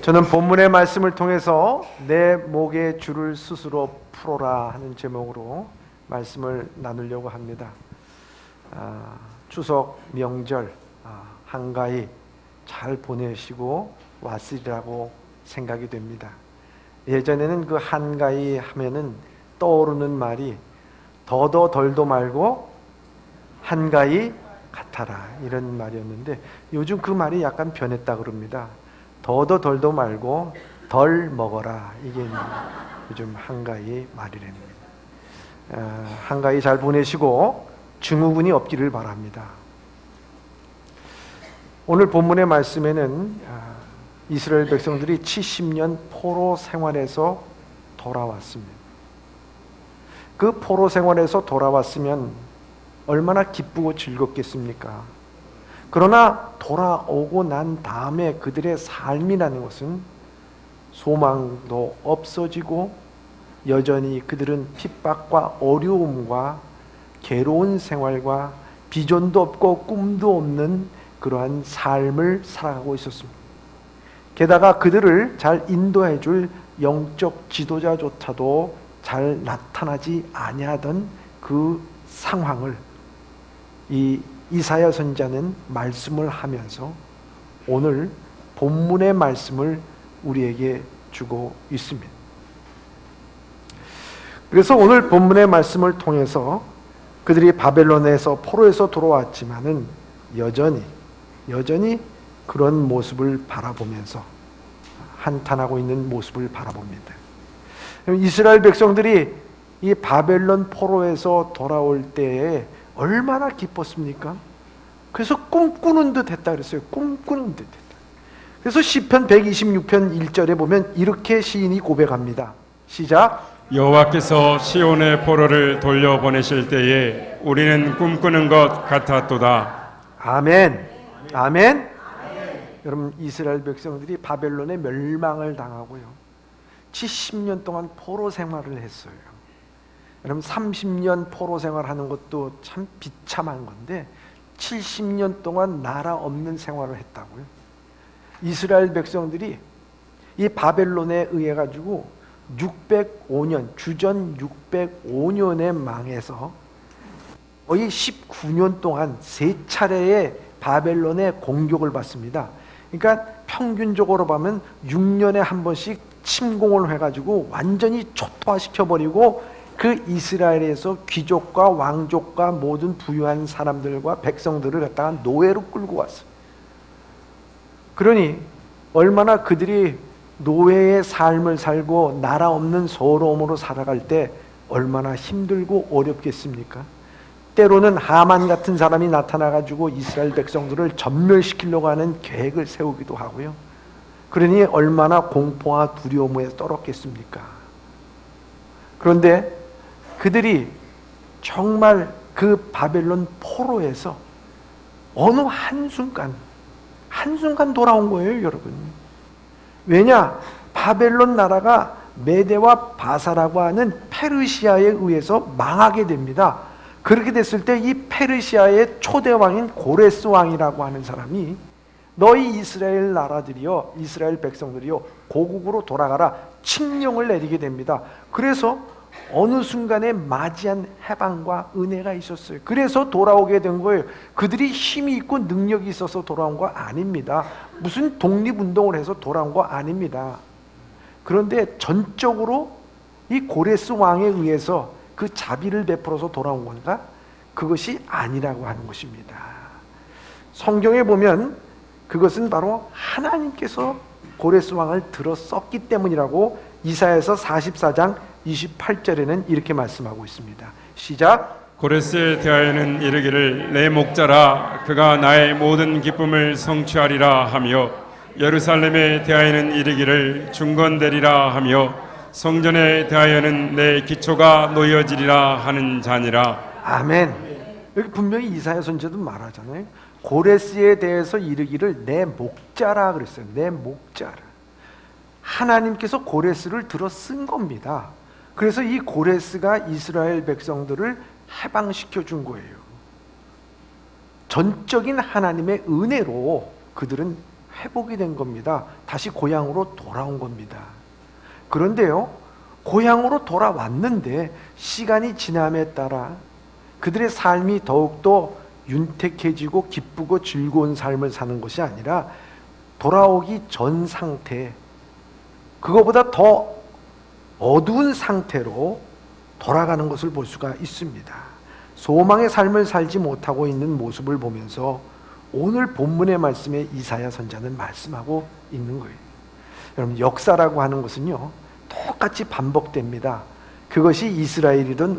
저는 본문의 말씀을 통해서 내 목의 줄을 스스로 풀어라 하는 제목으로 말씀을 나누려고 합니다. 추석 명절 한가히 잘 보내시고 왔으리라고 생각이 됩니다. 예전에는 그 한가히 하면은 떠오르는 말이 더도 덜도 말고 한가히 같아라 이런 말이었는데 요즘 그 말이 약간 변했다 그럽니다. 더도 덜도 말고 덜 먹어라, 이게 요즘 한가히 말이랍니다. 한가히 잘 보내시고 증후군이 없기를 바랍니다. 오늘 본문의 말씀에는 이스라엘 백성들이 70년 포로 생활에서 돌아왔습니다. 그 포로 생활에서 돌아왔으면 얼마나 기쁘고 즐겁겠습니까? 그러나 돌아오고 난 다음에 그들의 삶이라는 것은 소망도 없어지고 여전히 그들은 핍박과 어려움과 괴로운 생활과 비전도 없고 꿈도 없는 그러한 삶을 살아가고 있었습니다. 게다가 그들을 잘 인도해 줄 영적 지도자조차도 잘 나타나지 아니하던 그 상황을 이 이사야 선지자는 말씀을 하면서 오늘 본문의 말씀을 우리에게 주고 있습니다. 그래서 오늘 본문의 말씀을 통해서 그들이 바벨론에서 포로에서 돌아왔지만은 여전히 그런 모습을 바라보면서 한탄하고 있는 모습을 바라봅니다. 이스라엘 백성들이 이 바벨론 포로에서 돌아올 때에 얼마나 기뻤습니까? 그래서 꿈꾸는 듯 했다 그랬어요. 꿈꾸는 듯 했다. 그래서 시편 126편 1절에 보면 이렇게 시인이 고백합니다. 시작. 여호와께서 시온의 포로를 돌려보내실 때에 우리는 꿈꾸는 것 같았도다. 아멘. 아멘. 여러분, 이스라엘 백성들이 바벨론에 멸망을 당하고요 70년 동안 포로 생활을 했어요. 여러분, 30년 포로 생활하는 것도 참 비참한 건데 70년 동안 나라 없는 생활을 했다고요. 이스라엘 백성들이 이 바벨론에 의해 가지고 605년 주전 605년에 망해서 거의 19년 동안 3차례의 바벨론의 공격을 받습니다. 그러니까 평균적으로 보면 6년에 한 번씩 침공을 해가지고 완전히 초토화시켜버리고 그 이스라엘에서 귀족과 왕족과 모든 부유한 사람들과 백성들을 갖다가 노예로 끌고 왔어요. 그러니 얼마나 그들이 노예의 삶을 살고 나라 없는 서러움으로 살아갈 때 얼마나 힘들고 어렵겠습니까? 때로는 하만 같은 사람이 나타나가지고 이스라엘 백성들을 전멸시키려고 하는 계획을 세우기도 하고요. 그러니 얼마나 공포와 두려움에 떨었겠습니까? 그런데 그들이 정말 그 바벨론 포로에서 어느 한순간 돌아온 거예요, 여러분. 왜냐? 바벨론 나라가 메대와 바사라고 하는 페르시아에 의해서 망하게 됩니다. 그렇게 됐을 때 이 페르시아의 초대 왕인 고레스 왕이라고 하는 사람이 너희 이스라엘 나라들이여, 이스라엘 백성들이여, 고국으로 돌아가라 칙령을 내리게 됩니다. 그래서 어느 순간에 맞이한 해방과 은혜가 있었어요. 그래서 돌아오게 된 거예요. 그들이 힘이 있고 능력이 있어서 돌아온 거 아닙니다. 무슨 독립운동을 해서 돌아온 거 아닙니다. 그런데 전적으로 이 고레스 왕에 의해서 그 자비를 베풀어서 돌아온 건가? 그것이 아니라고 하는 것입니다. 성경에 보면 그것은 바로 하나님께서 고레스 왕을 들어 썼기 때문이라고 이사야서 44장 28절에는 이렇게 말씀하고 있습니다. 시작. 고레스에 대하여는 이르기를 내 목자라 그가 나의 모든 기쁨을 성취하리라 하며 예루살렘에 대하여는 이르기를 중건되리라 하며 성전에 대하여는 내 기초가 놓여지리라 하는 자니라. 아멘. 여기 분명히 이사야 선지자도 말하잖아요. 고레스에 대해서 이르기를 내 목자라 그랬어요. 내 목자라. 하나님께서 고레스를 들어 쓴 겁니다. 그래서 이 고레스가 이스라엘 백성들을 해방시켜 준 거예요. 전적인 하나님의 은혜로 그들은 회복이 된 겁니다. 다시 고향으로 돌아온 겁니다. 그런데요, 고향으로 돌아왔는데 시간이 지남에 따라 그들의 삶이 더욱더 윤택해지고 기쁘고 즐거운 삶을 사는 것이 아니라 돌아오기 전 상태, 그거보다 더 어두운 상태로 돌아가는 것을 볼 수가 있습니다. 소망의 삶을 살지 못하고 있는 모습을 보면서 오늘 본문의 말씀에 이사야 선자는 말씀하고 있는 거예요. 여러분, 역사라고 하는 것은요, 똑같이 반복됩니다. 그것이 이스라엘이든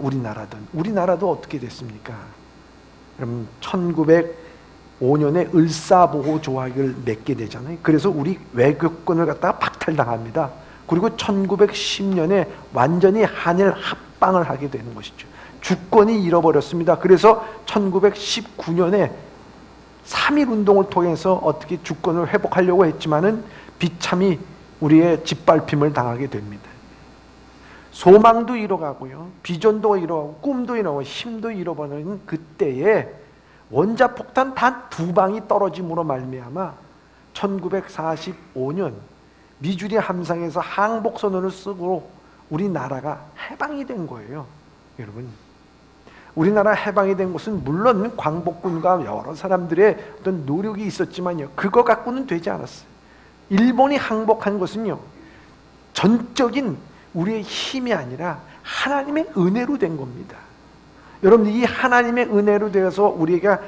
우리나라도 어떻게 됐습니까? 여러분, 1905년에 을사보호 조약을 맺게 되잖아요. 그래서 우리 외교권을 갖다가 박탈당합니다. 그리고 1910년에 완전히 한일 합방을 하게 되는 것이죠. 주권이 잃어버렸습니다. 그래서 1919년에 3.1운동을 통해서 어떻게 주권을 회복하려고 했지만은 비참히 우리의 짓밟힘을 당하게 됩니다. 소망도 잃어가고요, 비전도 잃어가고, 꿈도 잃어가고, 힘도 잃어버리는 그때에 원자폭탄 단 2방이 떨어짐으로 말미암아 1945년 미주리 함상에서 항복선언을 쓰고 우리나라가 해방이 된 거예요. 여러분, 우리나라 해방이 된 것은 물론 광복군과 여러 사람들의 어떤 노력이 있었지만요, 그거 갖고는 되지 않았어요. 일본이 항복한 것은요, 전적인 우리의 힘이 아니라 하나님의 은혜로 된 겁니다. 여러분, 이 하나님의 은혜로 되어서 우리가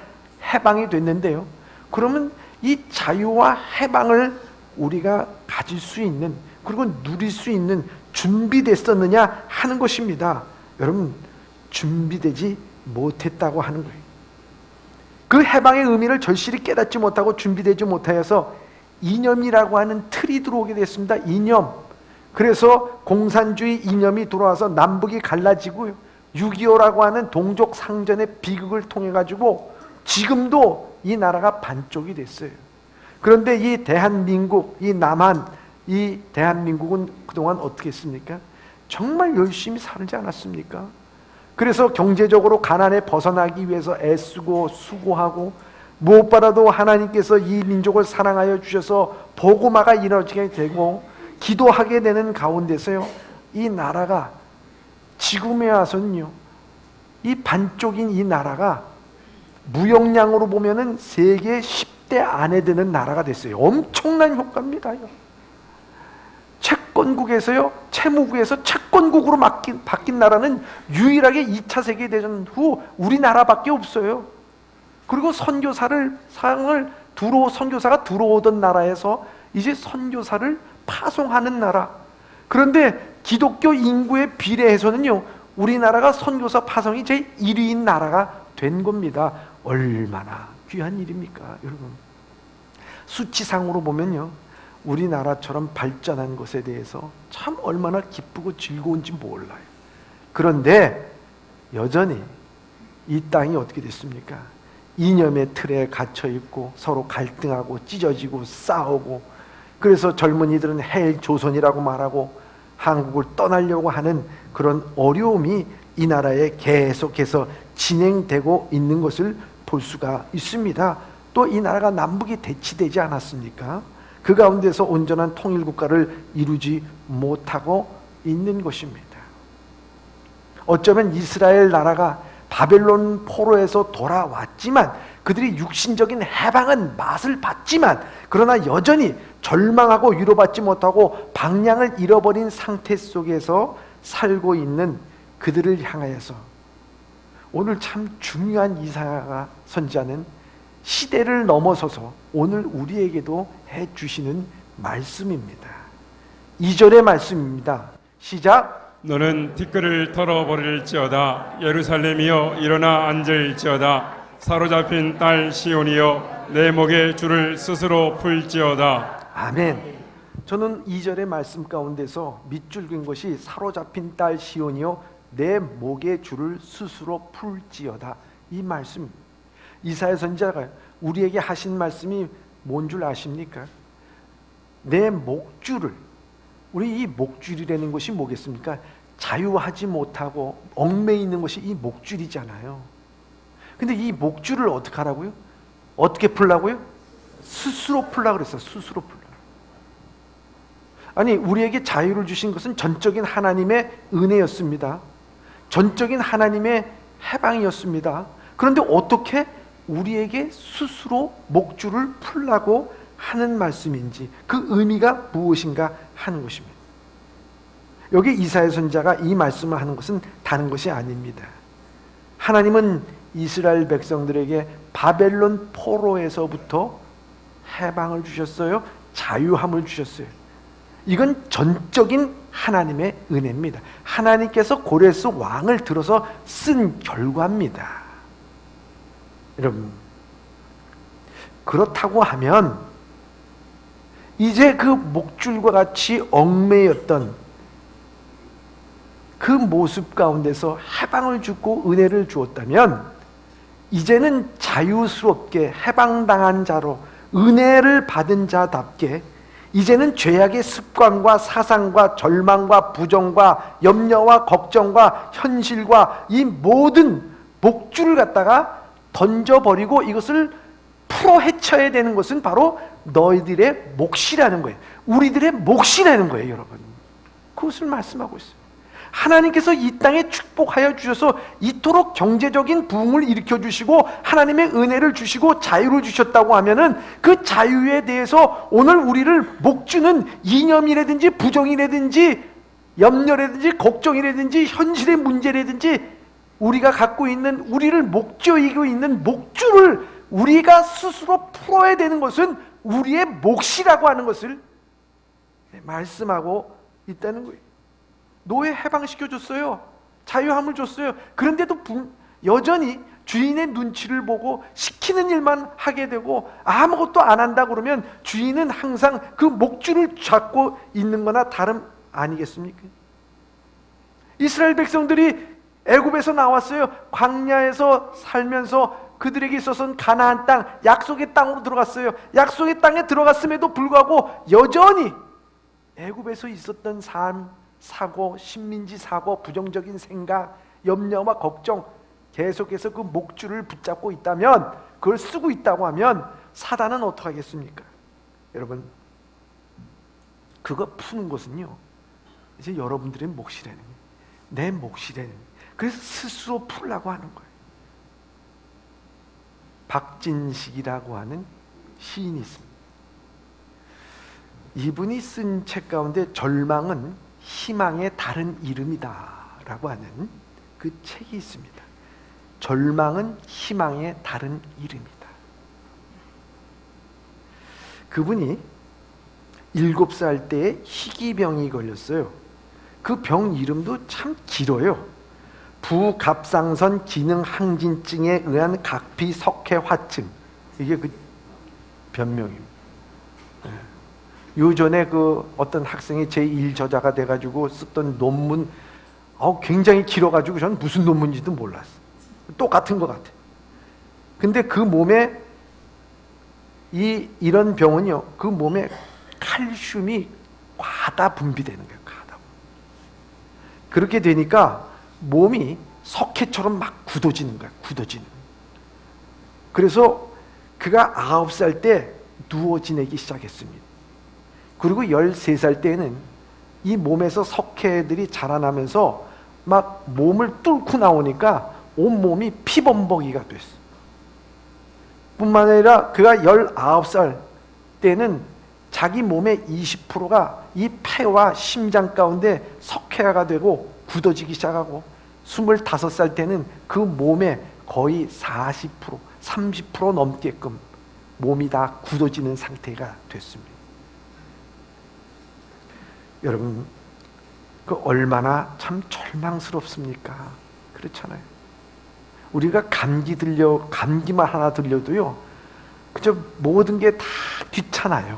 해방이 됐는데요, 그러면 이 자유와 해방을 우리가 가질 수 있는, 그리고 누릴 수 있는 준비됐었느냐 하는 것입니다. 여러분, 준비되지 못했다고 하는 거예요. 그 해방의 의미를 절실히 깨닫지 못하고 준비되지 못하여서 이념이라고 하는 틀이 들어오게 됐습니다. 이념. 그래서 공산주의 이념이 들어와서 남북이 갈라지고요, 6.25라고 하는 동족 상전의 비극을 통해 가지고 지금도 이 나라가 반쪽이 됐어요. 그런데 이 대한민국, 이 남한, 이 대한민국은 그동안 어떻게 했습니까? 정말 열심히 살지 않았습니까? 그래서 경제적으로 가난에 벗어나기 위해서 애쓰고 수고하고, 무엇보다도 하나님께서 이 민족을 사랑하여 주셔서 복음화가 이루어지게 되고 기도하게 되는 가운데서요, 이 나라가 지금에 와서는요, 이 반쪽인 이 나라가 무역량으로 보면은 세계 10대 안에 드는 나라가 됐어요. 엄청난 효과입니다. 채권국에서요, 채무국에서 채권국으로 바뀐 나라는 유일하게 2차 세계대전 후 우리나라밖에 없어요. 그리고 선교사가 들어오던 나라에서 이제 선교사를 파송하는 나라. 그런데 기독교 인구에 비례해서는요, 우리나라가 선교사 파송이 제1위인 나라가 된 겁니다. 얼마나 귀한 일입니까, 여러분? 수치상으로 보면요, 우리나라처럼 발전한 것에 대해서 참 얼마나 기쁘고 즐거운지 몰라요. 그런데 여전히 이 땅이 어떻게 됐습니까? 이념의 틀에 갇혀 있고 서로 갈등하고 찢어지고 싸우고, 그래서 젊은이들은 헬 조선이라고 말하고 한국을 떠나려고 하는 그런 어려움이 이 나라에 계속해서 진행되고 있는 것을 볼 수가 있습니다. 또 이 나라가 남북이 대치되지 않았습니까? 그 가운데서 온전한 통일국가를 이루지 못하고 있는 것입니다. 어쩌면 이스라엘 나라가 바벨론 포로에서 돌아왔지만, 그들이 육신적인 해방은 맛을 봤지만, 그러나 여전히 절망하고 위로받지 못하고 방향을 잃어버린 상태 속에서 살고 있는 그들을 향하여서 오늘 참 중요한 이사야 선지자는 시대를 넘어서서 오늘 우리에게도 해주시는 말씀입니다. 2절의 말씀입니다. 시작. 너는 티끌을 털어버릴지어다. 예루살렘이여 일어나 앉을지어다. 사로잡힌 딸 시온이여 내 목에 줄을 스스로 풀지어다. 아멘. 저는 2절의 말씀 가운데서 밑줄 그은 것이 사로잡힌 딸 시온이여 내 목에 줄을 스스로 풀지어다, 이 말씀. 이사야 선지자가 우리에게 하신 말씀이 뭔 줄 아십니까? 내 목줄을, 우리 이 목줄이라는 것이 뭐겠습니까? 자유하지 못하고 얽매여 있는 것이 이 목줄이잖아요. 근데 이 목줄을 어떻게 하라고요? 어떻게 풀라고요? 스스로 풀라 그랬어요. 스스로 풀라. 아니, 우리에게 자유를 주신 것은 전적인 하나님의 은혜였습니다. 전적인 하나님의 해방이었습니다. 그런데 어떻게 우리에게 스스로 목줄을 풀라고 하는 말씀인지, 그 의미가 무엇인가 하는 것입니다. 여기 이사야 선지자가 이 말씀을 하는 것은 다른 것이 아닙니다. 하나님은 이스라엘 백성들에게 바벨론 포로에서부터 해방을 주셨어요. 자유함을 주셨어요. 이건 전적인 하나님의 은혜입니다. 하나님께서 고레스 왕을 들어서 쓴 결과입니다. 여러분, 그렇다고 하면 이제 그 목줄과 같이 얽매였던 그 모습 가운데서 해방을 주고 은혜를 주었다면, 이제는 자유스럽게 해방당한 자로 은혜를 받은 자답게 이제는 죄악의 습관과 사상과 절망과 부정과 염려와 걱정과 현실과 이 모든 목줄을 갖다가 던져버리고 이것을 풀어 헤쳐야 되는 것은 바로 너희들의 몫이라는 거예요. 우리들의 몫이라는 거예요, 여러분. 그것을 말씀하고 있어요. 하나님께서 이 땅에 축복하여 주셔서 이토록 경제적인 부흥을 일으켜 주시고 하나님의 은혜를 주시고 자유를 주셨다고 하면은 그 자유에 대해서 오늘 우리를 목주는 이념이라든지 부정이라든지 염려라든지 걱정이라든지 현실의 문제라든지 우리가 갖고 있는, 우리를 목조이고 있는 목줄을 우리가 스스로 풀어야 되는 것은 우리의 몫이라고 하는 것을 말씀하고 있다는 거예요. 노예 해방시켜줬어요. 자유함을 줬어요. 그런데도 여전히 주인의 눈치를 보고 시키는 일만 하게 되고 아무것도 안 한다 그러면 주인은 항상 그 목줄을 잡고 있는 거나 다름 아니겠습니까? 이스라엘 백성들이 애굽에서 나왔어요. 광야에서 살면서 그들에게 있어서는 가나안 땅, 약속의 땅으로 들어갔어요. 약속의 땅에 들어갔음에도 불구하고 여전히 애굽에서 있었던 삶, 사고, 식민지 사고, 부정적인 생각, 염려와 걱정, 계속해서 그 목줄을 붙잡고 있다면, 그걸 쓰고 있다고 하면 사단은 어떻게 하겠습니까? 여러분, 그거 푸는 것은요, 이제 여러분들의 몫이라는 거예요. 내 몫이라는 거예요. 그래서 스스로 풀라고 하는 거예요. 박진식이라고 하는 시인이 있습니다. 이분이 쓴 책 가운데 절망은 희망의 다른 이름이다 라고 하는 그 책이 있습니다. 절망은 희망의 다른 이름이다. 그분이 7살 때에 희귀병이 걸렸어요. 그 병 이름도 참 길어요. 부갑상선 기능 항진증에 의한 각피석회화증, 이게 그 변명입니다. 요전에 그 어떤 학생이 제1저자가 돼가지고 썼던 논문, 굉장히 길어가지고 저는 무슨 논문인지도 몰랐어. 똑같은 것 같아. 근데 그 몸에 이런 병은요, 그 몸에 칼슘이 과다 분비되는 거예요. 과다. 그렇게 되니까 몸이 석회처럼 막 굳어지는 거야. 굳어지는. 그래서 그가 9살 때 누워 지내기 시작했습니다. 그리고 13살 때는 이 몸에서 석회들이 자라나면서 막 몸을 뚫고 나오니까 온몸이 피범벅이가 됐어. 뿐만 아니라 그가 19살 때는 자기 몸의 20%가 이 폐와 심장 가운데 석회화가 되고 굳어지기 시작하고, 25살 때는 그 몸에 거의 40%, 30% 넘게끔 몸이 다 굳어지는 상태가 됐습니다. 여러분, 그 얼마나 참 절망스럽습니까? 그렇잖아요. 우리가 감기만 하나 들려도요, 그저 모든 게 다 귀찮아요.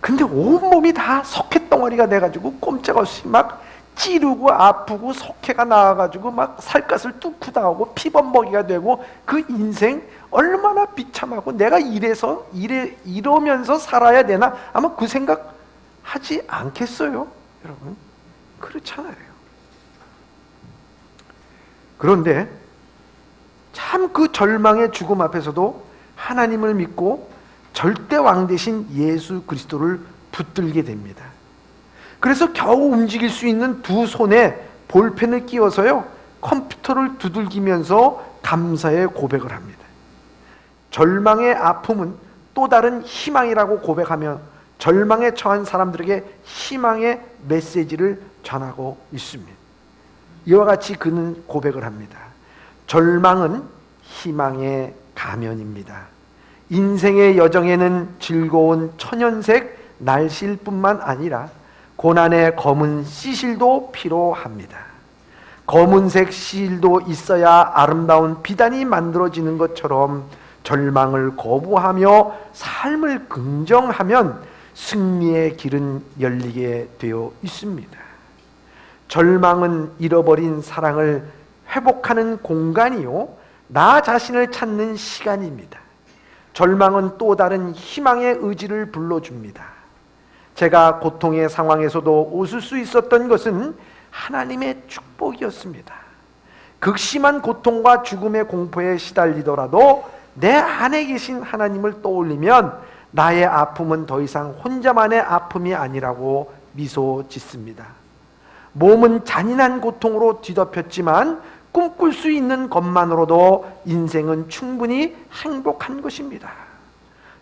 근데 온몸이 다 석회 덩어리가 돼가지고 꼼짝없이 막 찌르고 아프고 석회가 나와가지고 막 살갗을 뚫고 나오고 피범벅이가 되고, 그 인생 얼마나 비참하고 내가 이러면서 살아야 되나, 아마 그 생각 하지 않겠어요, 여러분? 그렇잖아요. 그런데 참 그 절망의 죽음 앞에서도 하나님을 믿고 절대 왕 대신 예수 그리스도를 붙들게 됩니다. 그래서 겨우 움직일 수 있는 두 손에 볼펜을 끼워서요, 컴퓨터를 두들기면서 감사의 고백을 합니다. 절망의 아픔은 또 다른 희망이라고 고백하며 절망에 처한 사람들에게 희망의 메시지를 전하고 있습니다. 이와 같이 그는 고백을 합니다. 절망은 희망의 가면입니다. 인생의 여정에는 즐거운 천연색 날씨뿐만 아니라 고난의 검은 시실도 필요합니다. 검은색 시실도 있어야 아름다운 비단이 만들어지는 것처럼 절망을 거부하며 삶을 긍정하면 승리의 길은 열리게 되어 있습니다. 절망은 잃어버린 사랑을 회복하는 공간이요, 나 자신을 찾는 시간입니다. 절망은 또 다른 희망의 의지를 불러줍니다. 제가 고통의 상황에서도 웃을 수 있었던 것은 하나님의 축복이었습니다. 극심한 고통과 죽음의 공포에 시달리더라도 내 안에 계신 하나님을 떠올리면 나의 아픔은 더 이상 혼자만의 아픔이 아니라고 미소 짓습니다. 몸은 잔인한 고통으로 뒤덮였지만 꿈꿀 수 있는 것만으로도 인생은 충분히 행복한 것입니다.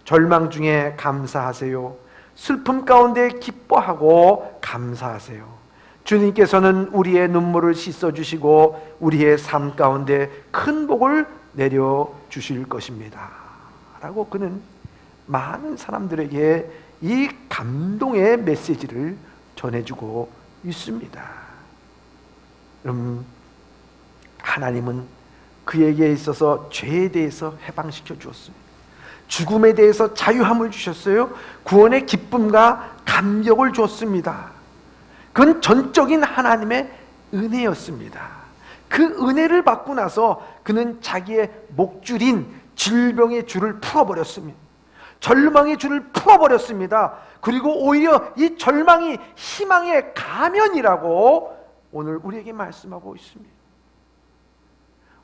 절망 중에 감사하세요. 슬픔 가운데 기뻐하고 감사하세요. 주님께서는 우리의 눈물을 씻어주시고 우리의 삶 가운데 큰 복을 내려주실 것입니다. 라고 그는 많은 사람들에게 이 감동의 메시지를 전해주고 있습니다. 하나님은 그에게 있어서 죄에 대해서 해방시켜 주었습니다. 죽음에 대해서 자유함을 주셨어요. 구원의 기쁨과 감격을 주었습니다. 그건 전적인 하나님의 은혜였습니다. 그 은혜를 받고 나서 그는 자기의 목줄인 질병의 줄을 풀어버렸습니다. 절망의 줄을 풀어버렸습니다. 그리고 오히려 이 절망이 희망의 가면이라고 오늘 우리에게 말씀하고 있습니다.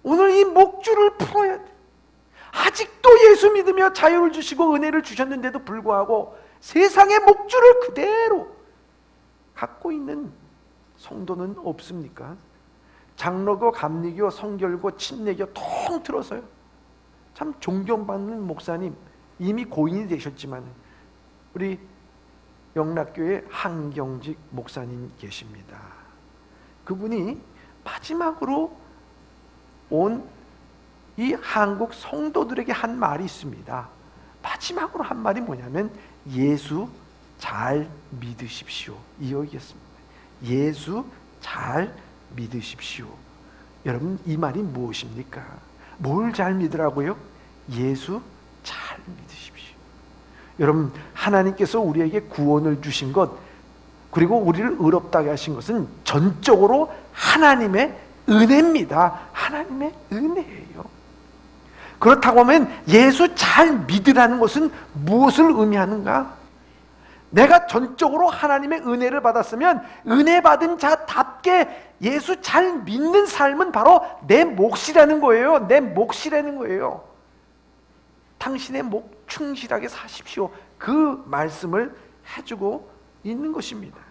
오늘 이 목줄을 풀어야 돼. 아직도 예수 믿으며 자유를 주시고 은혜를 주셨는데도 불구하고 세상의 목줄을 그대로 갖고 있는 성도는 없습니까? 장로교, 감리교, 성결교, 침례교 통틀어서요. 참 존경받는 목사님, 이미 고인이 되셨지만 우리 영락교회 한경직 목사님 계십니다. 그분이 마지막으로 온 이 한국 성도들에게 한 말이 있습니다. 마지막으로 한 말이 뭐냐면 예수 잘 믿으십시오. 이어이겠습니다. 예수 잘 믿으십시오. 여러분, 이 말이 무엇입니까? 뭘 잘 믿으라고요? 예수 잘 믿으십시오. 여러분, 하나님께서 우리에게 구원을 주신 것, 그리고 우리를 의롭다게 하신 것은 전적으로 하나님의 은혜입니다. 하나님의 은혜예요. 그렇다고 하면 예수 잘 믿으라는 것은 무엇을 의미하는가? 내가 전적으로 하나님의 은혜를 받았으면 은혜 받은 자답게 예수 잘 믿는 삶은 바로 내 몫이라는 거예요. 내 몫이라는 거예요. 당신의 목 충실하게 사십시오. 그 말씀을 해주고 있는 것입니다.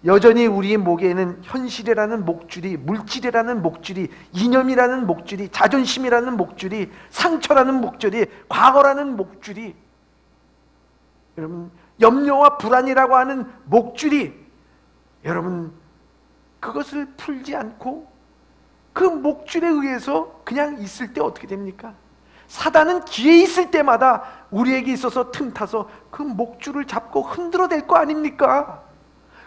여전히 우리 목에는 현실이라는 목줄이, 물질이라는 목줄이, 이념이라는 목줄이, 자존심이라는 목줄이, 상처라는 목줄이, 과거라는 목줄이, 여러분 염려와 불안이라고 하는 목줄이, 여러분 그것을 풀지 않고 그 목줄에 의해서 그냥 있을 때 어떻게 됩니까? 사단은 기회 있을 때마다 우리에게 있어서 틈타서 그 목줄을 잡고 흔들어댈 거 아닙니까?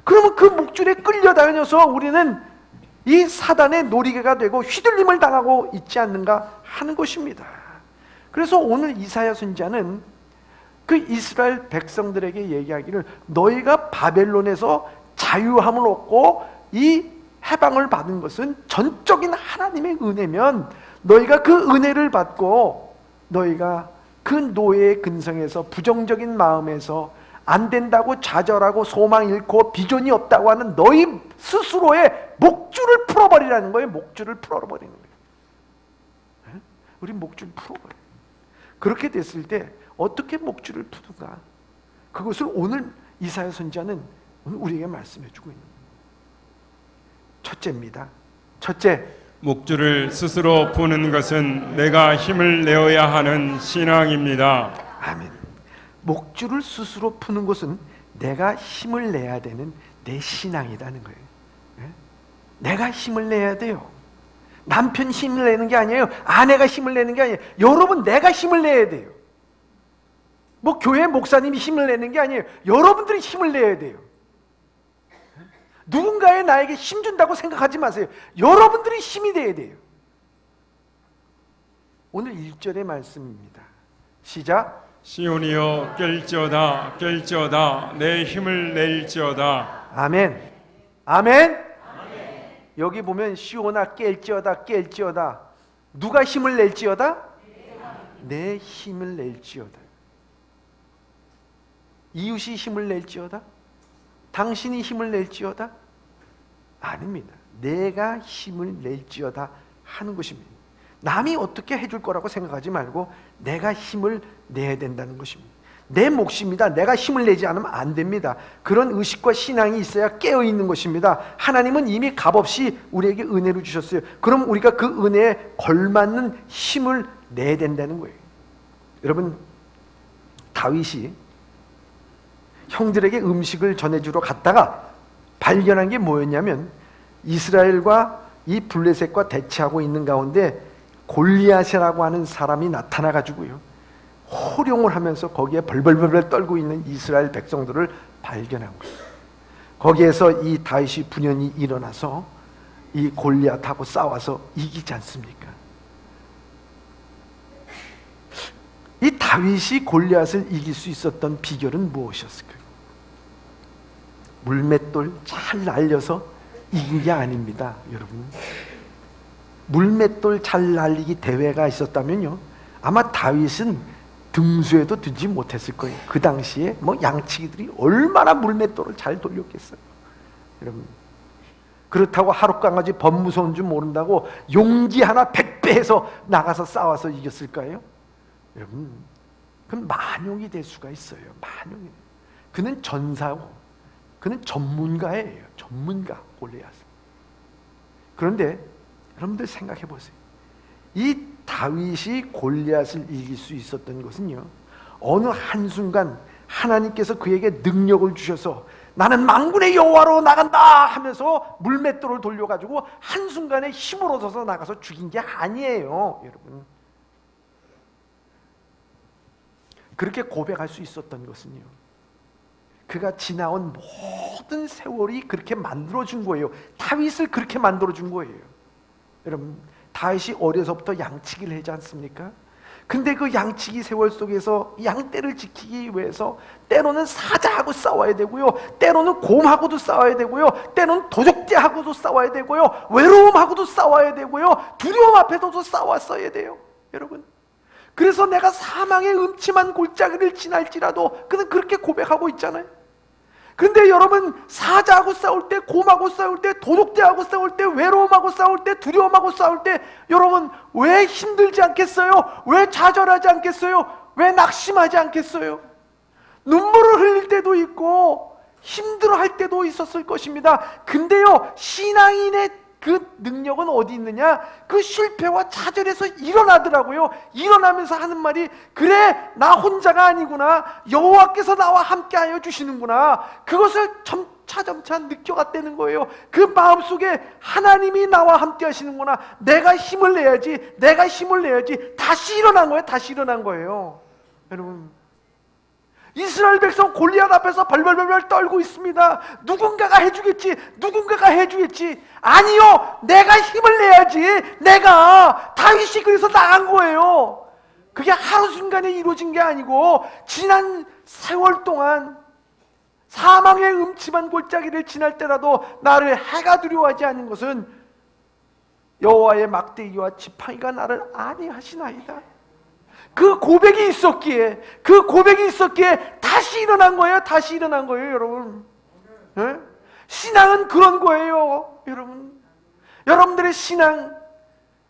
그러면 그 목줄에 끌려다녀서 우리는 이 사단의 놀이개가 되고 휘둘림을 당하고 있지 않는가 하는 것입니다. 그래서 오늘 이사야 선지자는 그 이스라엘 백성들에게 얘기하기를, 너희가 바벨론에서 자유함을 얻고 이 해방을 받은 것은 전적인 하나님의 은혜면 너희가 그 은혜를 받고 너희가 그 노예의 근성에서, 부정적인 마음에서 안 된다고 좌절하고 소망 잃고 비전이 없다고 하는 너희 스스로의 목줄을 풀어버리라는 거예요. 목줄을 풀어버리는 거예요. 우리 목줄 풀어버려요. 그렇게 됐을 때 어떻게 목줄을 푸는가? 그것을 오늘 이사야 선지자는 오늘 우리에게 말씀해 주고 있는 거예요. 첫째입니다. 첫째, 목줄을 스스로 푸는 것은 내가 힘을 내어야 하는 신앙입니다. 아멘. 목줄을 스스로 푸는 것은 내가 힘을 내야 되는 내 신앙이라는 거예요. 예? 내가 힘을 내야 돼요. 남편 힘을 내는 게 아니에요. 아내가 힘을 내는 게 아니에요. 여러분, 내가 힘을 내야 돼요. 뭐 교회 목사님이 힘을 내는 게 아니에요. 여러분들이 힘을 내야 돼요. 누군가의 나에게 힘 준다고 생각하지 마세요. 여러분들이 힘이 돼야 돼요. 오늘 1절의 말씀입니다. 시작. 시온이여 깰지어다 깰지어다 내 힘을 낼지어다. 아멘. 아멘. 여기 보면 시온아 깰지어다 깰지어다. 누가 힘을 낼지어다? 내 힘을 낼지어다. 이웃이 힘을 낼지어다? 당신이 힘을 낼지어다? 아닙니다. 내가 힘을 낼지어다 하는 것입니다. 남이 어떻게 해줄 거라고 생각하지 말고 내가 힘을 내야 된다는 것입니다. 내 몫입니다. 내가 힘을 내지 않으면 안 됩니다. 그런 의식과 신앙이 있어야 깨어있는 것입니다. 하나님은 이미 값없이 우리에게 은혜를 주셨어요. 그럼 우리가 그 은혜에 걸맞는 힘을 내야 된다는 거예요. 여러분, 다윗이 형들에게 음식을 전해주러 갔다가 발견한 게 뭐였냐면 이스라엘과 이 블레셋과 대치하고 있는 가운데 골리앗이라고 하는 사람이 나타나가지고요, 호령을 하면서 거기에 벌벌벌 떨고 있는 이스라엘 백성들을 발견한 거예요. 거기에서 이 다윗이 분연히 일어나서 이 골리앗하고 싸워서 이기지 않습니까? 이 다윗이 골리앗을 이길 수 있었던 비결은 무엇이었을까요? 물맷돌 잘 날려서 이긴 게 아닙니다, 여러분. 물맷돌 잘 날리기 대회가 있었다면요, 아마 다윗은 등수에도 들지 못했을 거예요. 그 당시에 뭐 양치기들이 얼마나 물맷돌을 잘 돌렸겠어요, 여러분. 그렇다고 하룻강아지 범무서운 줄 모른다고 용기 하나 100배해서 나가서 싸워서 이겼을까요? 여러분, 그건 만용이 될 수가 있어요. 만용이. 그는 전사고 그는 전문가예요. 전문가, 골리앗. 그런데 여러분들 생각해 보세요. 이 다윗이 골리앗을 이길 수 있었던 것은요, 어느 한순간 하나님께서 그에게 능력을 주셔서 나는 만군의 여호와로 나간다 하면서 물맷돌을 돌려가지고 한순간에 힘을 얻어서 나가서 죽인 게 아니에요, 여러분. 그렇게 고백할 수 있었던 것은요, 그가 지나온 모든 세월이 그렇게 만들어준 거예요. 다윗을 그렇게 만들어준 거예요. 여러분, 다윗이 어려서부터 양치기를 하지 않습니까? 근데 그 양치기 세월 속에서 양떼를 지키기 위해서 때로는 사자하고 싸워야 되고요, 때로는 곰하고도 싸워야 되고요, 때로는 도적대하고도 싸워야 되고요, 외로움하고도 싸워야 되고요, 두려움 앞에서도 싸웠어야 돼요, 여러분. 그래서 내가 사망의 음침한 골짜기를 지날지라도, 그는 그렇게 고백하고 있잖아요. 근데 여러분, 사자하고 싸울 때, 곰하고 싸울 때, 도둑대하고 싸울 때, 외로움하고 싸울 때, 두려움하고 싸울 때, 여러분 왜 힘들지 않겠어요? 왜 좌절하지 않겠어요? 왜 낙심하지 않겠어요? 눈물을 흘릴 때도 있고 힘들어할 때도 있었을 것입니다. 근데요, 신앙인의 그 능력은 어디 있느냐? 그 실패와 좌절에서 일어나더라고요. 일어나면서 하는 말이, 그래, 나 혼자가 아니구나, 여호와께서 나와 함께하여 주시는구나. 그것을 점차 느껴갔다는 거예요. 그 마음속에 하나님이 나와 함께 하시는구나, 내가 힘을 내야지, 내가 힘을 내야지. 다시 일어난 거예요. 다시 일어난 거예요, 여러분. 이스라엘 백성 골리앗 앞에서 벌벌벌 떨고 있습니다. 누군가가 해주겠지, 누군가가 해주겠지. 아니요, 내가 힘을 내야지. 내가. 다윗이 그래서 나간 거예요. 그게 하루순간에 이루어진 게 아니고 지난 세월 동안 사망의 음침한 골짜기를 지날 때라도 나를 해가 두려워하지 않는 것은 여호와의 막대기와 지팡이가 나를 안위하시나이다. 그 고백이 있었기에, 다시 일어난 거예요. 다시 일어난 거예요, 여러분. 네? 신앙은 그런 거예요, 여러분. 여러분들의 신앙,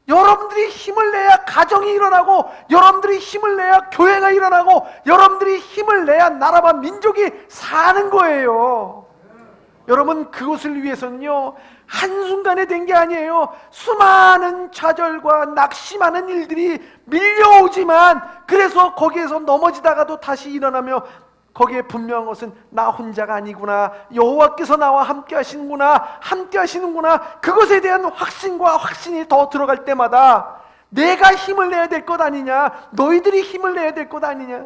여러분들이 힘을 내야 가정이 일어나고, 여러분들이 힘을 내야 교회가 일어나고, 여러분들이 힘을 내야 나라와 민족이 사는 거예요. 여러분, 그것을 위해서는요, 한순간에 된 게 아니에요. 수많은 좌절과 낙심하는 일들이 밀려오지만, 그래서 거기에서 넘어지다가도 다시 일어나며, 거기에 분명한 것은 나 혼자가 아니구나, 여호와께서 나와 함께 하시는구나, 함께 하시는구나, 그것에 대한 확신과 확신이 더 들어갈 때마다 내가 힘을 내야 될 것 아니냐, 너희들이 힘을 내야 될 것 아니냐.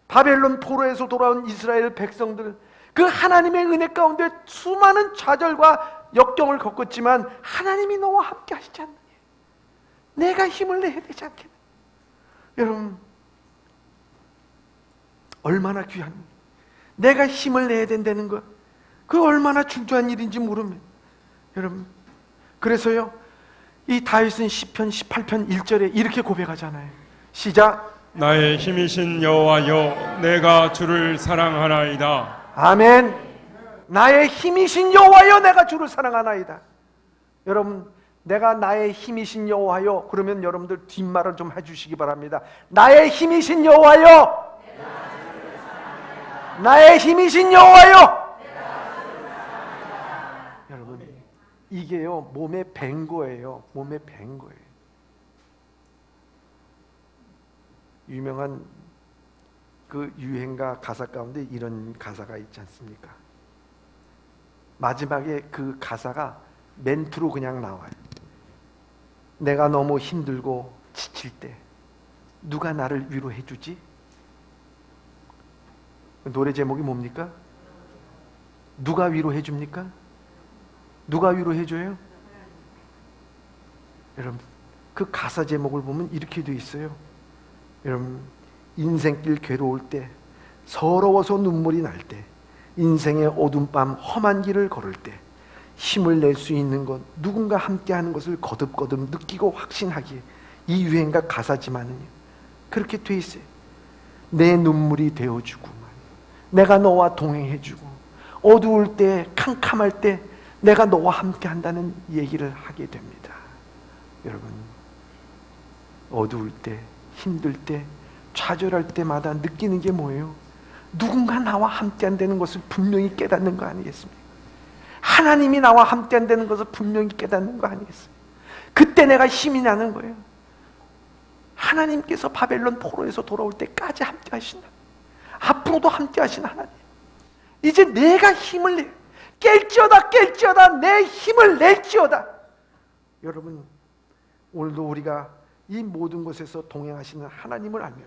바벨론 포로에서 돌아온 이스라엘 백성들, 그 하나님의 은혜 가운데 수많은 좌절과 역경을 겪었지만 하나님이 너와 함께 하시지 않느냐, 내가 힘을 내야 되지 않겠냐. 여러분, 얼마나 귀한, 내가 힘을 내야 된다는 것, 그 얼마나 중요한 일인지 모르면, 여러분, 그래서요, 이 다윗은 시편 18편 1절에 이렇게 고백하잖아요. 시작. 나의 힘이신 여호와여, 내가 주를 사랑하나이다. 아멘. 나의 힘이신 여호와여, 내가 주를 사랑하나이다. 여러분, 내가 나의 힘이신 여호와여, 그러면 여러분들 뒷말을 좀 해주시기 바랍니다. 나의 힘이신 여호와여, 나의 힘이신 여호와여. 여러분, 이게요, 몸에 밴 거예요. 몸에 밴 거예요. 유명한 그 유행가 가사 가운데 이런 가사가 있지 않습니까? 마지막에 그 가사가 멘트로 그냥 나와요. 내가 너무 힘들고 지칠 때 누가 나를 위로해 주지? 노래 제목이 뭡니까? 누가 위로해 줍니까? 누가 위로해 줘요? 여러분, 그 가사 제목을 보면 이렇게 돼 있어요. 여러분, 인생길 괴로울 때, 서러워서 눈물이 날 때, 인생의 어두운 밤 험한 길을 걸을 때 힘을 낼 수 있는 것, 누군가 함께하는 것을 거듭거듭 느끼고 확신하기에, 이 유행가 가사지만은요, 그렇게 돼 있어요. 내 눈물이 되어주고, 내가 너와 동행해주고, 어두울 때, 캄캄할 때 내가 너와 함께한다는 얘기를 하게 됩니다. 여러분, 어두울 때, 힘들 때, 좌절할 때마다 느끼는 게 뭐예요? 누군가 나와 함께한다는 것을 분명히 깨닫는 거 아니겠습니까? 하나님이 나와 함께한다는 것을 분명히 깨닫는 거 아니겠습니까? 그때 내가 힘이 나는 거예요. 하나님께서 바벨론 포로에서 돌아올 때까지 함께 하신다. 앞으로도 함께 하신 하나님, 이제 내가 힘을 내, 깰지어다 내 힘을 낼지어다. 여러분, 오늘도 우리가 이 모든 것에서 동행하시는 하나님을 알며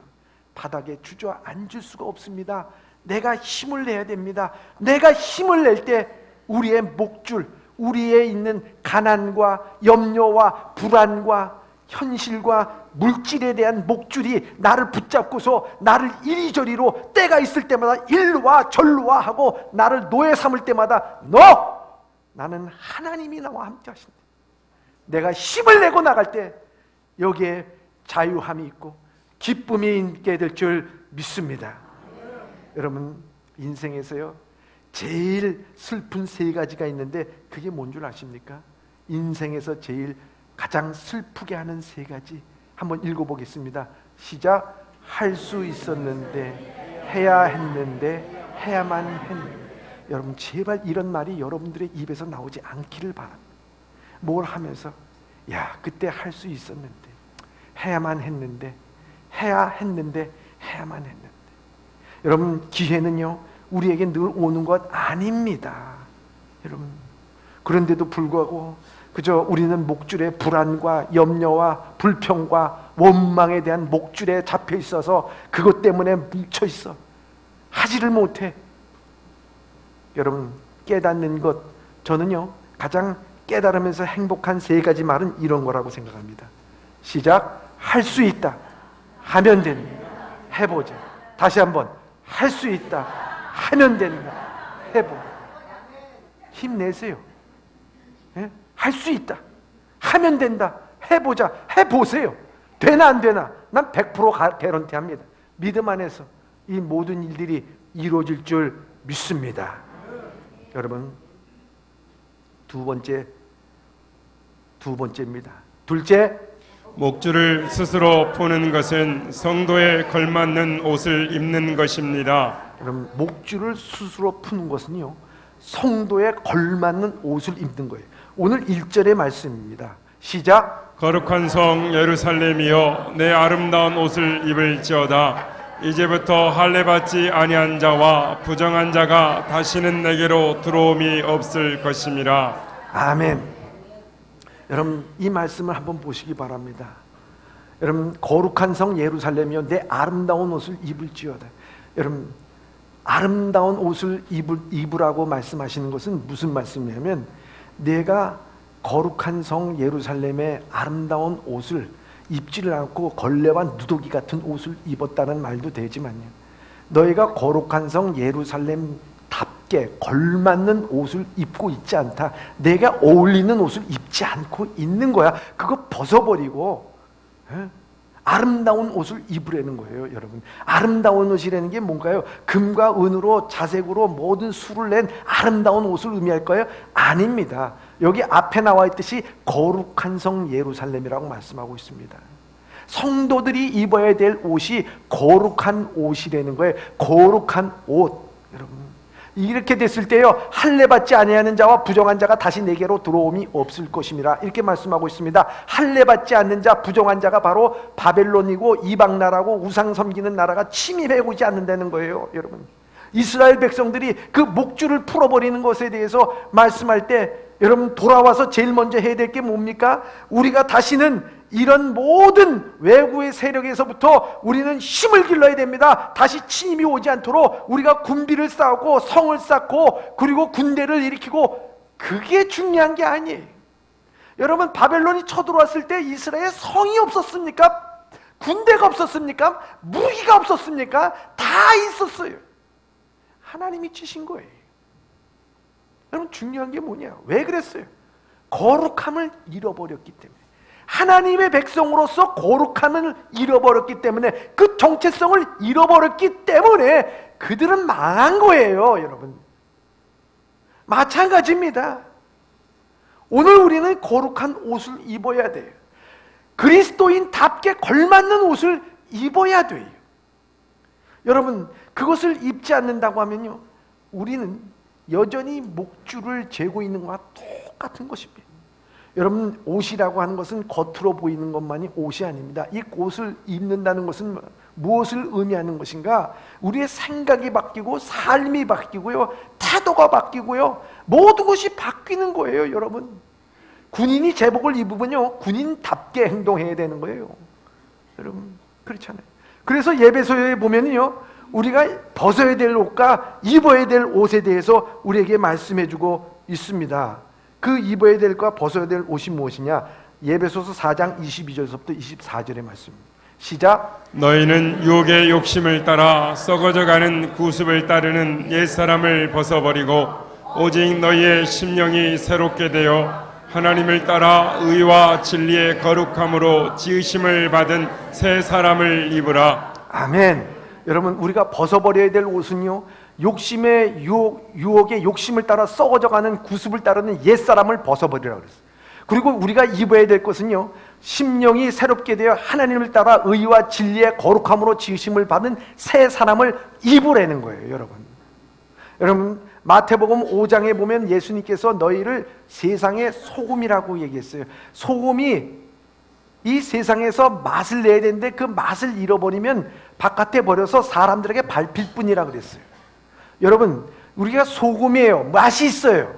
바닥에 주저앉을 수가 없습니다. 내가 힘을 내야 됩니다. 내가 힘을 낼 때 우리의 목줄, 우리에 있는 가난과 염려와 불안과 현실과 물질에 대한 목줄이 나를 붙잡고서 나를 이리저리로 때가 있을 때마다 일로와 절로와 하고 나를 노예 삼을 때마다 나는 하나님이 나와 함께 하신다. 내가 힘을 내고 나갈 때 여기에 자유함이 있고 기쁨이 있게 될 줄 믿습니다. 여러분, 인생에서요, 제일 슬픈 세 가지가 있는데 그게 뭔 줄 아십니까? 인생에서 제일 가장 슬프게 하는 세 가지, 한번 읽어보겠습니다. 시작. 할 수 있었는데, 해야 했는데, 해야만 했는데. 여러분, 제발 이런 말이 여러분들의 입에서 나오지 않기를 바랍니다. 뭘 하면서, 야, 그때 할 수 있었는데, 해야만 했는데, 해야 했는데, 해야만 했는데. 여러분, 기회는요, 우리에게 늘 오는 것 아닙니다. 여러분, 그런데도 불구하고 그저 우리는 목줄에 불안과 염려와 불평과 원망에 대한 목줄에 잡혀 있어서 그것 때문에 뭉쳐 있어 하지를 못해. 여러분, 깨닫는 것, 저는요, 가장 깨달으면서 행복한 세 가지 말은 이런 거라고 생각합니다. 시작. 할 수 있다. 하면 된다. 해보자. 다시 한번. 할 수 있다. 하면 된다. 해보자. 힘내세요. 예? 할 수 있다. 하면 된다. 해보자. 해보세요. 되나 안 되나? 난 100% 개런티합니다. 믿음 안에서 이 모든 일들이 이루어질 줄 믿습니다. 여러분, 두 번째입니다. 둘째, 목줄을 스스로 푸는 것은 성도에 걸맞는 옷을 입는 것입니다. 여러분, 목줄을 스스로 푸는 것은요, 성도에 걸맞는 옷을 입는 거예요. 오늘 1절의 말씀입니다. 시작. 거룩한 성 예루살렘이여 내 아름다운 옷을 입을지어다. 이제부터 할례받지 아니한 자와 부정한 자가 다시는 내게로 들어옴이 없을 것임이라. 아멘. 여러분, 이 말씀을 한번 보시기 바랍니다. 여러분, 거룩한 성 예루살렘이여 내 아름다운 옷을 입을지어다. 여러분, 아름다운 옷을 입으라고 말씀하시는 것은 무슨 말씀이냐면, 내가 거룩한 성 예루살렘의 아름다운 옷을 입지를 않고 걸레와 누더기 같은 옷을 입었다는 말도 되지만요, 너희가 거룩한 성 예루살렘답게 걸맞는 옷을 입고 있지 않다. 내가 어울리는 옷을 입지 않고 있는 거야. 그거 벗어버리고 아름다운 옷을 입으라는 거예요. 여러분, 아름다운 옷이라는 게 뭔가요? 금과 은으로 자색으로 모든 수를 낸 아름다운 옷을 의미할 거예요? 아닙니다. 여기 앞에 나와 있듯이 거룩한 성 예루살렘이라고 말씀하고 있습니다. 성도들이 입어야 될 옷이 거룩한 옷이라는 거예요. 거룩한 옷. 여러분, 이렇게 됐을 때요, 할례받지 아니하는 자와 부정한 자가 다시 내게로 들어옴이 없을 것임이라, 이렇게 말씀하고 있습니다. 할례받지 않는 자, 부정한 자가 바로 바벨론이고 이방 나라고 우상 섬기는 나라가 침입해 오지 않는다는 거예요. 여러분, 이스라엘 백성들이 그 목줄을 풀어버리는 것에 대해서 말씀할 때, 여러분, 돌아와서 제일 먼저 해야 될 게 뭡니까? 우리가 다시는 이런 모든 외구의 세력에서부터 우리는 힘을 길러야 됩니다. 다시 침입이 오지 않도록 우리가 군비를 쌓고 성을 쌓고 그리고 군대를 일으키고, 그게 중요한 게 아니에요. 여러분, 바벨론이 쳐들어왔을 때 이스라엘에 성이 없었습니까? 군대가 없었습니까? 무기가 없었습니까? 다 있었어요. 하나님이 치신 거예요. 여러분, 중요한 게 뭐냐? 왜 그랬어요? 거룩함을 잃어버렸기 때문에. 하나님의 백성으로서 거룩함을 잃어버렸기 때문에, 그 정체성을 잃어버렸기 때문에 그들은 망한 거예요. 여러분, 마찬가지입니다. 오늘 우리는 거룩한 옷을 입어야 돼요. 그리스도인답게 걸맞는 옷을 입어야 돼요. 여러분, 그것을 입지 않는다고 하면요, 우리는 여전히 목줄을 재고 있는 것과 똑같은 것입니다. 여러분, 옷이라고 하는 것은 겉으로 보이는 것만이 옷이 아닙니다. 이 옷을 입는다는 것은 무엇을 의미하는 것인가? 우리의 생각이 바뀌고 삶이 바뀌고요, 태도가 바뀌고요, 모든 것이 바뀌는 거예요. 여러분, 군인이 제복을 입으면요, 군인답게 행동해야 되는 거예요. 여러분, 그렇잖아요. 그래서 예배소에 보면요, 우리가 벗어야 될 옷과 입어야 될 옷에 대해서 우리에게 말씀해주고 있습니다. 그 입어야 될 것과 벗어야 될 옷이 무엇이냐? 예배소서 4장 22절부터 24절의 말씀입니다. 시작. 너희는 유혹의 욕심을 따라 썩어져가는 구습을 따르는 옛사람을 벗어버리고 오직 너희의 심령이 새롭게 되어 하나님을 따라 의와 진리의 거룩함으로 지으심을 받은 새 사람을 입으라. 아멘. 여러분, 우리가 벗어버려야 될 옷은요, 욕심의 유혹의 욕심을 따라 썩어져가는 구습을 따르는 옛사람을 벗어버리라고 그랬어요. 그리고 우리가 입어야 될 것은요, 심령이 새롭게 되어 하나님을 따라 의와 진리의 거룩함으로 지으심을 받은 새 사람을 입으라는 거예요. 여러분, 마태복음 5장에 보면 예수님께서 너희를 세상의 소금이라고 얘기했어요. 소금이 이 세상에서 맛을 내야 되는데 그 맛을 잃어버리면 바깥에 버려서 사람들에게 밟힐 뿐이라 그랬어요. 여러분, 우리가 소금이에요. 맛이 있어요.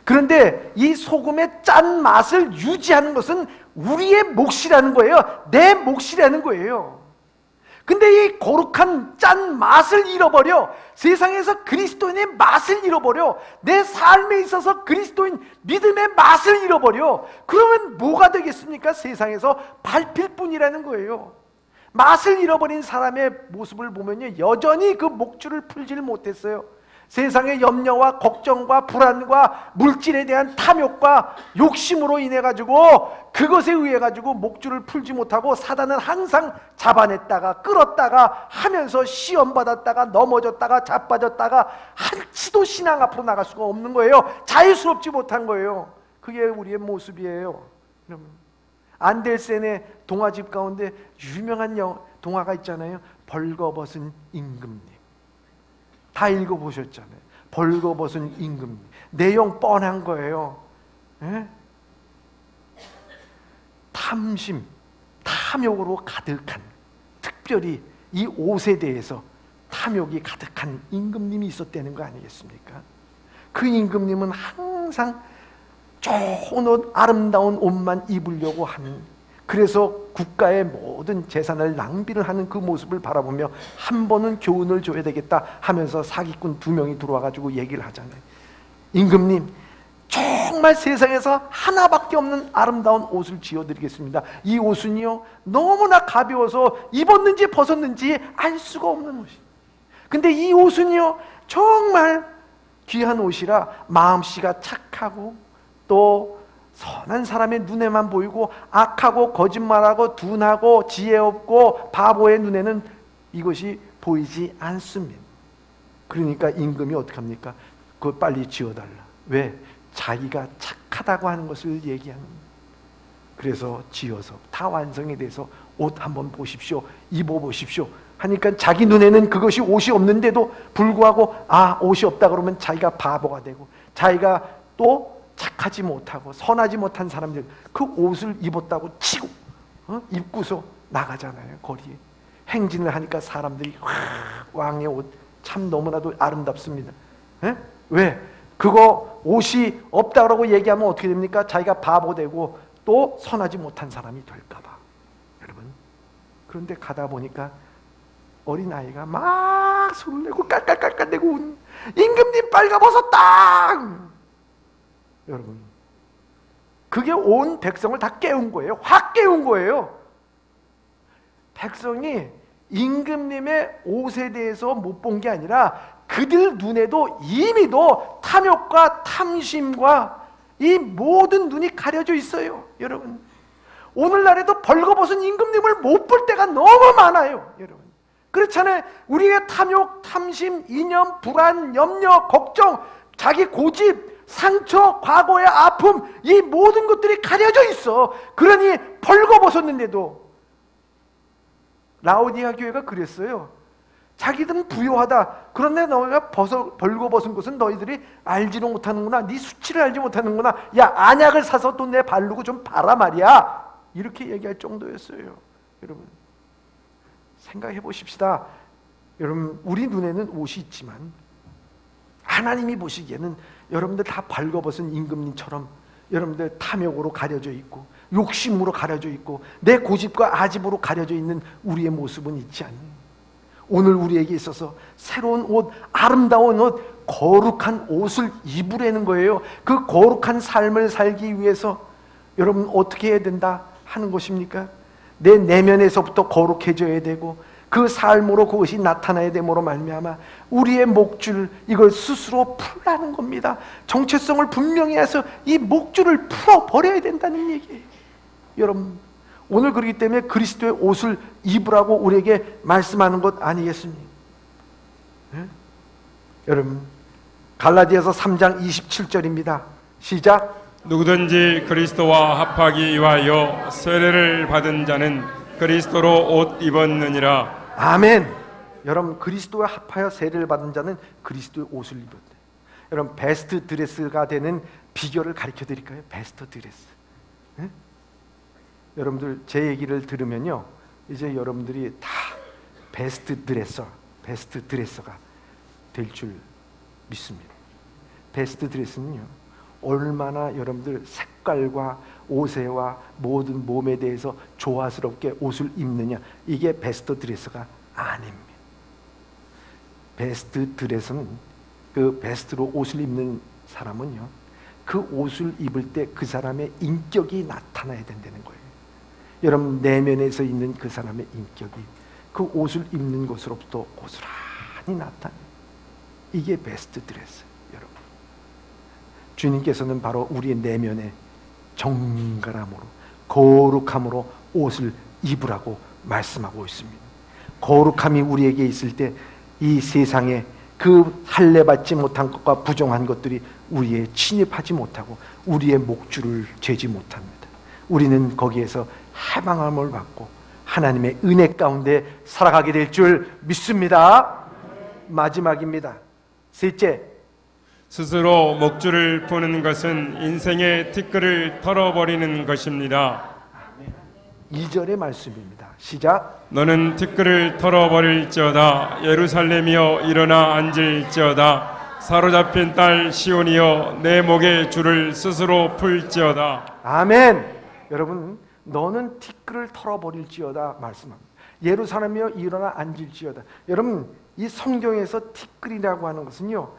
그런데 이 소금의 짠 맛을 유지하는 것은 우리의 몫이라는 거예요. 내 몫이라는 거예요. 근데 이 거룩한 짠 맛을 잃어버려, 세상에서 그리스도인의 맛을 잃어버려, 내 삶에 있어서 그리스도인 믿음의 맛을 잃어버려. 그러면 뭐가 되겠습니까? 세상에서 밟힐 뿐이라는 거예요. 맛을 잃어버린 사람의 모습을 보면요, 여전히 그 목줄을 풀지를 못했어요. 세상의 염려와 걱정과 불안과 물질에 대한 탐욕과 욕심으로 인해 가지고, 그것에 의해 가지고 목줄을 풀지 못하고 사단은 항상 잡아냈다가 끌었다가 하면서 시험 받았다가 넘어졌다가 자빠졌다가 한치도 신앙 앞으로 나갈 수가 없는 거예요. 자유스럽지 못한 거예요. 그게 우리의 모습이에요. 안델센의 동화집 가운데 유명한 동화가 있잖아요. 벌거벗은 임금님. 다 읽어보셨잖아요. 벌거벗은 임금님. 내용 뻔한 거예요. 예? 탐심, 탐욕으로 가득한, 특별히 이 옷에 대해서 탐욕이 가득한 임금님이 있었다는 거 아니겠습니까? 그 임금님은 항상 좋은 옷, 아름다운 옷만 입으려고 하는, 그래서 국가의 모든 재산을 낭비를 하는 그 모습을 바라보며 한 번은 교훈을 줘야 되겠다 하면서 사기꾼 2명이 들어와가지고 얘기를 하잖아요. 임금님, 정말 세상에서 하나밖에 없는 아름다운 옷을 지어드리겠습니다. 이 옷은요 너무나 가벼워서 입었는지 벗었는지 알 수가 없는 옷이. 근데 이 옷은요 정말 귀한 옷이라 마음씨가 착하고 또 선한 사람의 눈에만 보이고 악하고 거짓말하고 둔하고 지혜 없고 바보의 눈에는 이것이 보이지 않습니다. 그러니까 임금이 어떻게 합니까? 그걸 빨리 지어달라. 왜? 자기가 착하다고 하는 것을 얘기하는 거예요. 그래서 지어서 다 완성이 돼서 옷 한번 보십시오, 입어보십시오 하니까 자기 눈에는 그것이 옷이 없는데도 불구하고 옷이 없다 그러면 자기가 바보가 되고, 자기가 또 착하지 못하고 선하지 못한 사람들 그 옷을 입었다고 치고 입고서 나가잖아요. 거리에 행진을 하니까 사람들이 왕의 옷 참 너무나도 아름답습니다. 에? 왜? 그거 옷이 없다고 얘기하면 어떻게 됩니까? 자기가 바보 되고 또 선하지 못한 사람이 될까봐. 여러분, 그런데 가다 보니까 어린아이가 막 소리를 내고 깔깔깔깔대고 임금님 빨가벗었다. 여러분, 그게 온 백성을 다 깨운 거예요. 확 깨운 거예요. 백성이 임금님의 옷에 대해서 못 본 게 아니라 그들 눈에도 이미도 탐욕과 탐심과 이 모든 눈이 가려져 있어요. 여러분, 오늘날에도 벌거벗은 임금님을 못 볼 때가 너무 많아요. 여러분, 그렇잖아요. 우리의 탐욕, 탐심, 이념, 불안, 염려, 걱정, 자기 고집, 상처, 과거의 아픔, 이 모든 것들이 가려져 있어. 그러니 벌거벗었는데도 라오디아 교회가 그랬어요. 자기들은 부유하다. 그런데 너희가 벌거벗은 것은 너희들이 알지도 못하는구나. 네 수치를 알지 못하는구나. 야, 안약을 사서 또 내 바르고 좀 봐라 말이야. 이렇게 얘기할 정도였어요. 여러분, 생각해 보십시다. 여러분, 우리 눈에는 옷이 있지만 하나님이 보시기에는 여러분들 다 벌거벗은 임금님처럼 여러분들 탐욕으로 가려져 있고 욕심으로 가려져 있고 내 고집과 아집으로 가려져 있는 우리의 모습은 있지 않니? 오늘 우리에게 있어서 새로운 옷, 아름다운 옷, 거룩한 옷을 입으라는 거예요. 그 거룩한 삶을 살기 위해서 여러분 어떻게 해야 된다 하는 것입니까? 내 내면에서부터 거룩해져야 되고 그 삶으로 그것이 나타나야 됨으로 말미암아 우리의 목줄, 이걸 스스로 풀라는 겁니다. 정체성을 분명히 해서 이 목줄을 풀어버려야 된다는 얘기예요. 여러분, 오늘 그렇기 때문에 그리스도의 옷을 입으라고 우리에게 말씀하는 것 아니겠습니까? 네? 여러분, 갈라디아서 3장 27절입니다. 시작. 누구든지 그리스도와 합하기 위하여 세례를 받은 자는 그리스도로 옷 입었느니라. 아멘. 여러분, 그리스도와 합하여 세례를 받은 자는 그리스도의 옷을 입었대. 여러분, 베스트 드레스가 되는 비결을 가르쳐 드릴까요? 베스트 드레스. 네? 여러분들 제 얘기를 들으면요, 이제 여러분들이 다 베스트 드레서가 될 줄 믿습니다. 베스트 드레스는요, 얼마나 여러분들 색깔과 옷에와 모든 몸에 대해서 조화스럽게 옷을 입느냐, 이게 베스트 드레서가 아닙니다. 베스트 드레서는 그 베스트로 옷을 입는 사람은요, 그 옷을 입을 때 그 사람의 인격이 나타나야 된다는 거예요. 여러분, 내면에서 있는 그 사람의 인격이 그 옷을 입는 것으로부터 고스란히 나타나요. 이게 베스트 드레스. 여러분, 주님께서는 바로 우리의 내면에 정갈함으로 거룩함으로 옷을 입으라고 말씀하고 있습니다. 거룩함이 우리에게 있을 때 이 세상에 그 할례받지 못한 것과 부정한 것들이 우리에 침입하지 못하고 우리의 목줄을 죄지 못합니다. 우리는 거기에서 해방함을 받고 하나님의 은혜 가운데 살아가게 될 줄 믿습니다. 마지막입니다. 셋째, 스스로 목줄을 푸는 것은 인생의 티끌을 털어버리는 것입니다. 2절의 말씀입니다. 시작. 너는 티끌을 털어버릴지어다. 예루살렘이여 일어나 앉을지어다. 사로잡힌 딸 시온이여 내 목의 줄을 스스로 풀지어다. 아멘. 여러분, 너는 티끌을 털어버릴지어다 말씀합니다. 예루살렘이여 일어나 앉을지어다. 여러분, 이 성경에서 티끌이라고 하는 것은요,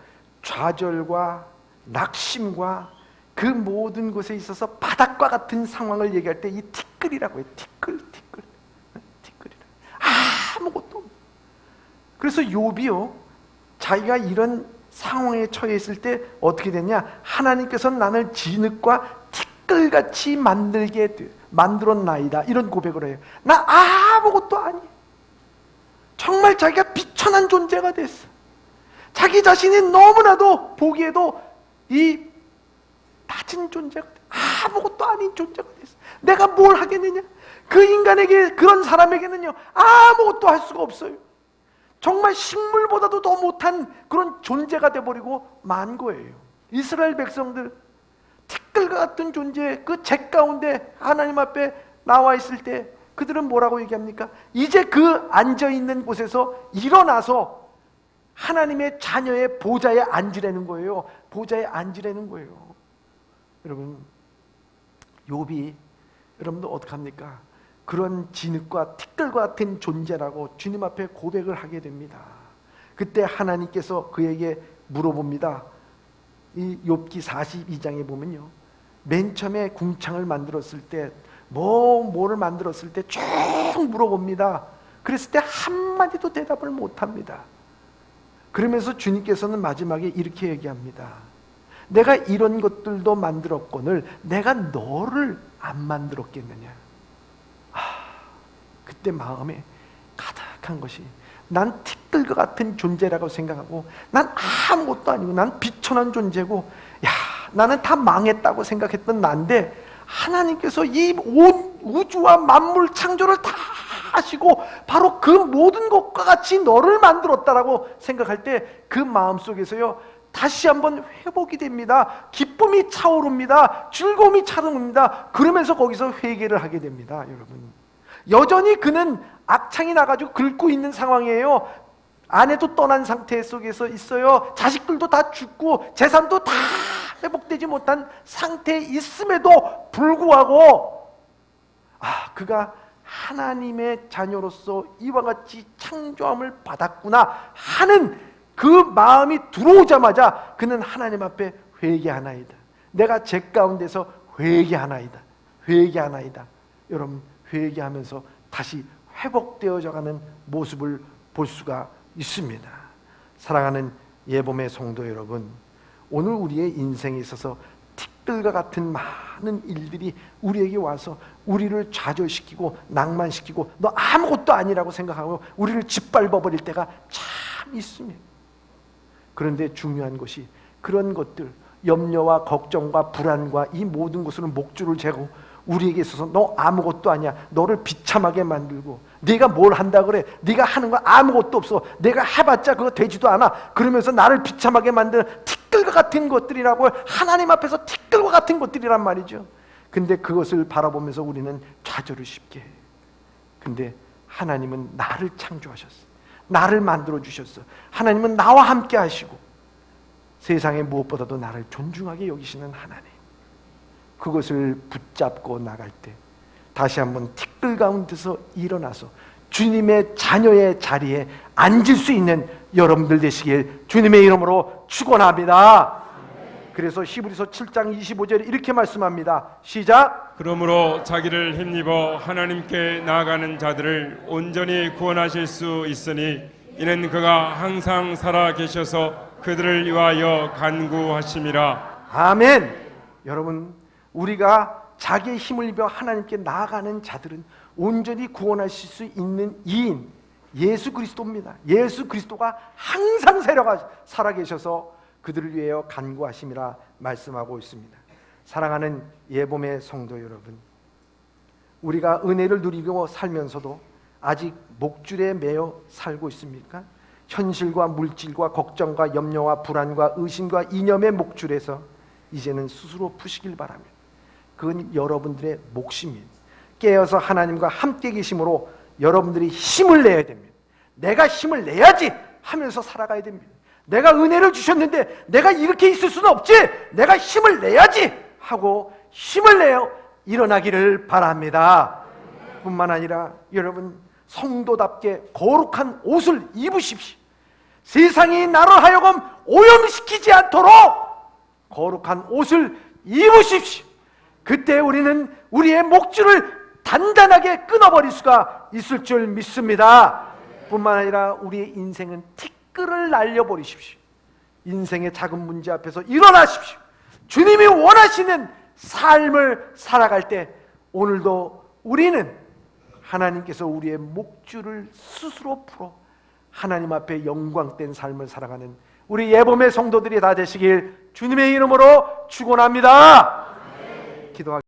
좌절과 낙심과 그 모든 것에 있어서 바닥과 같은 상황을 얘기할 때 이 티끌이라고 해요. 티끌이라. 아무것도 없는. 그래서 욥이요, 자기가 이런 상황에 처했을 때 어떻게 됐냐? 하나님께서는 나를 진흙과 티끌같이 만들었나이다. 이런 고백을 해요. 나 아무것도 아니에요. 정말 자기가 비천한 존재가 됐어. 자기 자신이 너무나도 보기에도 이 낮은 존재가, 아무것도 아닌 존재가 됐어. 내가 뭘 하겠느냐? 그 인간에게, 그런 사람에게는요, 아무것도 할 수가 없어요. 정말 식물보다도 더 못한 그런 존재가 돼버리고 만 거예요. 이스라엘 백성들, 티끌과 같은 존재, 그 잭 가운데 하나님 앞에 나와 있을 때 그들은 뭐라고 얘기합니까? 이제 그 앉아있는 곳에서 일어나서 하나님의 자녀의 보좌에 앉으라는 거예요. 보좌에 앉으라는 거예요. 여러분, 욥이 여러분도 어떡합니까? 그런 진흙과 티끌과 같은 존재라고 주님 앞에 고백을 하게 됩니다. 그때 하나님께서 그에게 물어봅니다. 이 욥기 42장에 보면요, 맨 처음에 궁창을 만들었을 때, 뭐를 만들었을 때 쭉 물어봅니다. 그랬을 때 한마디도 대답을 못합니다. 그러면서 주님께서는 마지막에 이렇게 얘기합니다. 내가 이런 것들도 만들었거늘 내가 너를 안 만들었겠느냐. 그때 마음에 가득한 것이, 난 티끌과 같은 존재라고 생각하고, 난 아무것도 아니고, 난 비천한 존재고, 야, 나는 다 망했다고 생각했던 난데, 하나님께서 이 온 우주와 만물 창조를 다 하시고 바로 그 모든 것과 같이 너를 만들었다라고 생각할 때 그 마음속에서요, 다시 한번 회복이 됩니다. 기쁨이 차오릅니다. 즐거움이 차오릅니다. 그러면서 거기서 회개를 하게 됩니다. 여러분, 여전히 그는 악창이 나가지고 긁고 있는 상황이에요. 아내도 떠난 상태 속에서 있어요. 자식들도 다 죽고 재산도 다 회복되지 못한 상태에 있음에도 불구하고, 그가 하나님의 자녀로서 이와 같이 창조함을 받았구나 하는 그 마음이 들어오자마자 그는 하나님 앞에 회개하나이다. 내가 제 가운데서 회개하나이다. 여러분, 회개하면서 다시 회복되어져가는 모습을 볼 수가 있습니다. 사랑하는 예봄의 성도 여러분, 오늘 우리의 인생에 있어서 티끌과 같은 많은 일들이 우리에게 와서 우리를 좌절시키고 낭만시키고 너 아무것도 아니라고 생각하고 우리를 짓밟아버릴 때가 참 있습니다. 그런데 중요한 것이, 그런 것들, 염려와 걱정과 불안과 이 모든 것으로 목줄을 재고 우리에게 있어서 너 아무것도 아니야, 너를 비참하게 만들고, 네가 뭘 한다 그래, 네가 하는 거 아무것도 없어, 내가 해봤자 그거 되지도 않아, 그러면서 나를 비참하게 만드는 티끌과 같은 것들이라고, 하나님 앞에서 티끌과 같은 것들이란 말이죠. 근데 그것을 바라보면서 우리는 좌절을 쉽게 해요. 근데 하나님은 나를 창조하셨어. 나를 만들어 주셨어. 하나님은 나와 함께 하시고 세상에 무엇보다도 나를 존중하게 여기시는 하나님, 그것을 붙잡고 나갈 때 다시 한번 티끌 가운데서 일어나서 주님의 자녀의 자리에 앉을 수 있는 여러분들 되시길 주님의 이름으로 축원합니다. 그래서 히브리서 7장 25절에 이렇게 말씀합니다. 시작. 그러므로 자기를 힘입어 하나님께 나아가는 자들을 온전히 구원하실 수 있으니 이는 그가 항상 살아 계셔서 그들을 위하여 간구하심이라. 아멘. 여러분, 우리가 자기의 힘을 입어 하나님께 나아가는 자들은 온전히 구원하실 수 있는 이인 예수 그리스도입니다. 예수 그리스도가 항상 살아 계셔서 그들을 위하여 간구하심이라 말씀하고 있습니다. 사랑하는 예봄의 성도 여러분, 우리가 은혜를 누리고 살면서도 아직 목줄에 매여 살고 있습니까? 현실과 물질과 걱정과 염려와 불안과 의심과 이념의 목줄에서 이제는 스스로 푸시길 바랍니다. 그건 여러분들의 몫입니다. 깨어서 하나님과 함께 계심으로 여러분들이 힘을 내야 됩니다. 내가 힘을 내야지 하면서 살아가야 됩니다. 내가 은혜를 주셨는데 내가 이렇게 있을 수는 없지, 내가 힘을 내야지 하고 힘을 내어 일어나기를 바랍니다. 뿐만 아니라 여러분, 성도답게 거룩한 옷을 입으십시오. 세상이 나로 하여금 오염시키지 않도록 거룩한 옷을 입으십시오. 그때 우리는 우리의 목줄을 단단하게 끊어버릴 수가 있을 줄 믿습니다. 뿐만 아니라 우리의 인생은 티끌을 날려버리십시오. 인생의 작은 문제 앞에서 일어나십시오. 주님이 원하시는 삶을 살아갈 때 오늘도 우리는 하나님께서 우리의 목줄을 스스로 풀어 하나님 앞에 영광된 삶을 살아가는 우리 예범의 성도들이 다 되시길 주님의 이름으로 축원합니다. 기도하겠습니다.